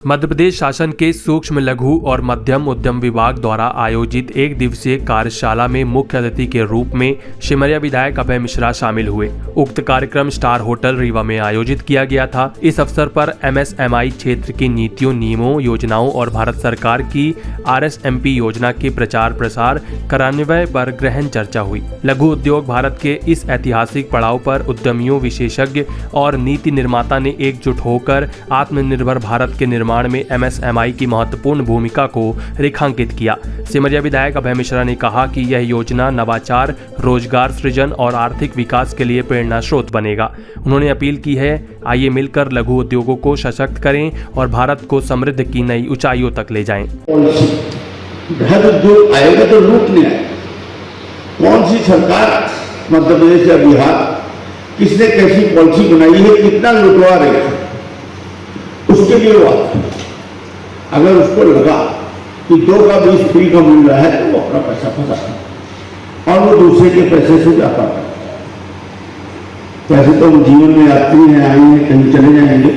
मध्य प्रदेश शासन के सूक्ष्म लघु और मध्यम उद्यम विभाग द्वारा आयोजित एक दिवसीय कार्यशाला में मुख्य अतिथि के रूप में सिमरिया विधायक अभय मिश्रा शामिल हुए। उक्त कार्यक्रम स्टार होटल रीवा में आयोजित किया गया था। इस अवसर पर MSMI क्षेत्र की नीतियों, नियमों, योजनाओं और भारत सरकार की RSMP योजना के प्रचार प्रसार कार्यान्वयन पर गहन चर्चा हुई। लघु उद्योग भारत के इस ऐतिहासिक पड़ाव पर उद्यमियों, विशेषज्ञ और नीति निर्माता ने एकजुट होकर आत्मनिर्भर भारत के निर्माण में MSMI की महत्वपूर्ण भूमिका को रेखांकित किया। सिमरिया विधायक अभय मिश्रा ने कहा कि यह योजना नवाचार, रोजगार सृजन और आर्थिक विकास के लिए प्रेरणा स्रोत बनेगा। उन्होंने अपील की है, आइए मिलकर लघु उद्योगों को सशक्त करें और भारत को समृद्धि की नई ऊंचाइयों तक ले जाएं। बृहद उद्योग आएगा तो लूट नहीं आएगा। कौन सी सरकार मध्य प्रदेश या बिहार, किसने कैसी पॉलिसी बनाई है, कितना लुटवा रहे हैं, उसके लिए वो आता है। अगर उसको लगा कि 2 का 20 फ्री का मिल रहा है तो वो अपना पैसा फंसाता है और वो दूसरे के पैसे से व्यापार करता है। वैसे तो हम जीवन में आते हैं, आएंगे, कहीं चले जाएंगे,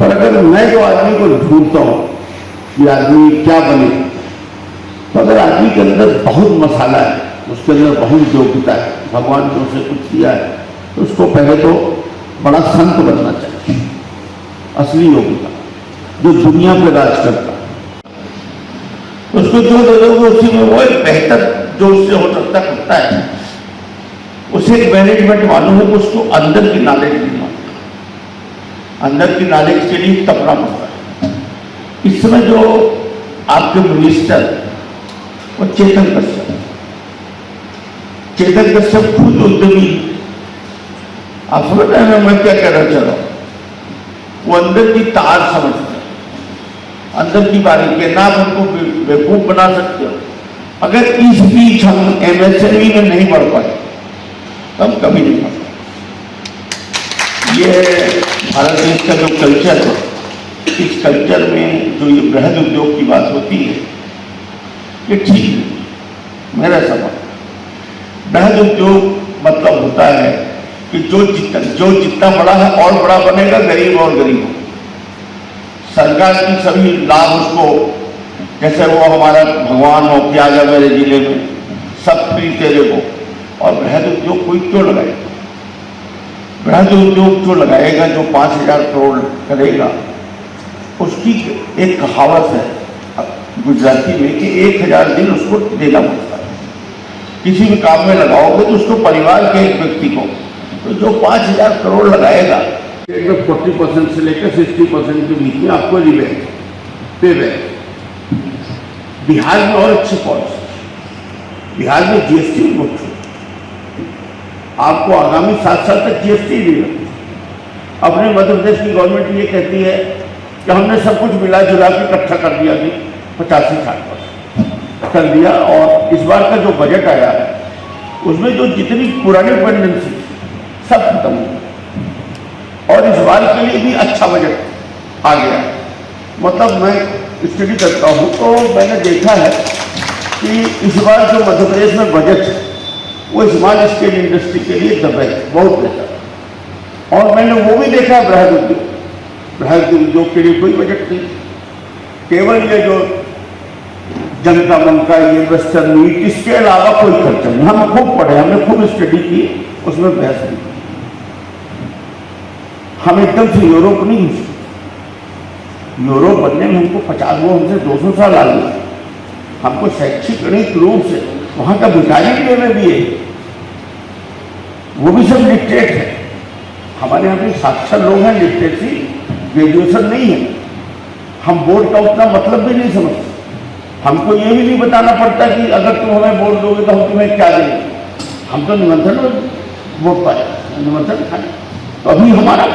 पर अगर मैं जो आदमी को ढूंढता हूं कि आदमी क्या बने, तो अगर आदमी के अंदर बहुत मसाला है, उसके अंदर बहुत योग्यता है, भगवान ने उसे कुछ दिया है, तो उसको पहले तो बड़ा संत बनना चाहिए। असली योग्यता जो दुनिया पे राज करता है, उसको जो दे दोगे उसी में वो एक बेहतर जो उससे हो सकता करता है। उसे एक मैनेजमेंट मालूम है, उसको अंदर की नॉलेज नहीं मालूम। अंदर की नॉलेज के लिए तपना पड़ता है। इस समय जो आपके मिनिस्टर वो चेतन कश्यप खुद उद्यमी। आप समझ रहे हैं मैं क्या कह रहा चल रहा हूं? वो अंदर की तार समझते हैं, अंदर की बारीकी ना आप उनको बेवकूफ बना सकते हो। अगर इस बीच हम MSME में नहीं बढ़ पाए तो हम कभी नहीं बढ़ पाए। ये भारत देश का जो कल्चर है, इस कल्चर में जो ये बृहद उद्योग की बात होती है, ये ठीक है। मेरा समझ बृहद उद्योग मतलब होता है कि जो जितना बड़ा है और बड़ा बनेगा, गरीब और गरीब हो। सरकार की सभी लाभ उसको, जैसे वो हमारा भगवान हो के आ गया मेरे जिले में, सब फ्री तेरे को। और बृहद उद्योग कोई क्यों लगाएगा? बृहद उद्योग क्यों लगाएगा? जो 5,000 करोड़ करेगा, उसकी एक कहावत है गुजराती में कि 1,000 दिन उसको देना पड़ता है। किसी भी काम में लगाओगे तो उसको परिवार के एक व्यक्ति को, तो जो 5,000 करोड़ लगाएगा, 40% से लेकर 60% के बीच में आपको रिबेट पेबैक। बिहार में और अच्छी पॉलिसी, बिहार में GST मुक्त हो, आपको आगामी 7 साल तक GST नहीं लगती। अपने मध्य प्रदेश की गवर्नमेंट ये कहती है कि हमने सब कुछ मिला जुला के इकट्ठा कर दिया कि 85-60% कर दिया। और इस बार का जो बजट आया है उसमें जो जितनी पुरानी पेंडेंसी सब खत्म हो गया और इस बार के लिए भी अच्छा बजट आ गया। मतलब मैं स्टडी करता हूँ तो मैंने देखा है कि इस बार जो मध्य प्रदेश में बजट है वो स्मॉल स्केल इंडस्ट्री के लिए द बेस्ट, बहुत बेहतर। और मैंने वो भी देखा है बृहद उद्योग के लिए कोई बजट नहीं, केवल ये जो जनता मन का ये इन्वेस्टर मीट, इसके अलावा कोई खर्चा नहीं। हम खूब पढ़े, हमने खूब स्टडी की, उसमें बहस नहीं। हम एकदम से यूरोप नहीं घुसे। यूरोप बनने में हमको 50 वो हमसे 200 साल आ गया। हमको शैक्षिक रूप से वहाँ का भिखारी में भी है, वो भी सब लिटरेट है। हमारे यहाँ पे साक्षर लोग हैं, लिटरेसी ग्रेजुएशन नहीं है। हम बोर्ड का उतना मतलब भी नहीं समझते। हमको ये भी नहीं बताना पड़ता कि अगर तुम हमें वोट दोगे तो हम तुम्हें क्या देंगे। हम तो निमंत्रण वोट पाए, निमंत्रण खाए। तो अभी हमारा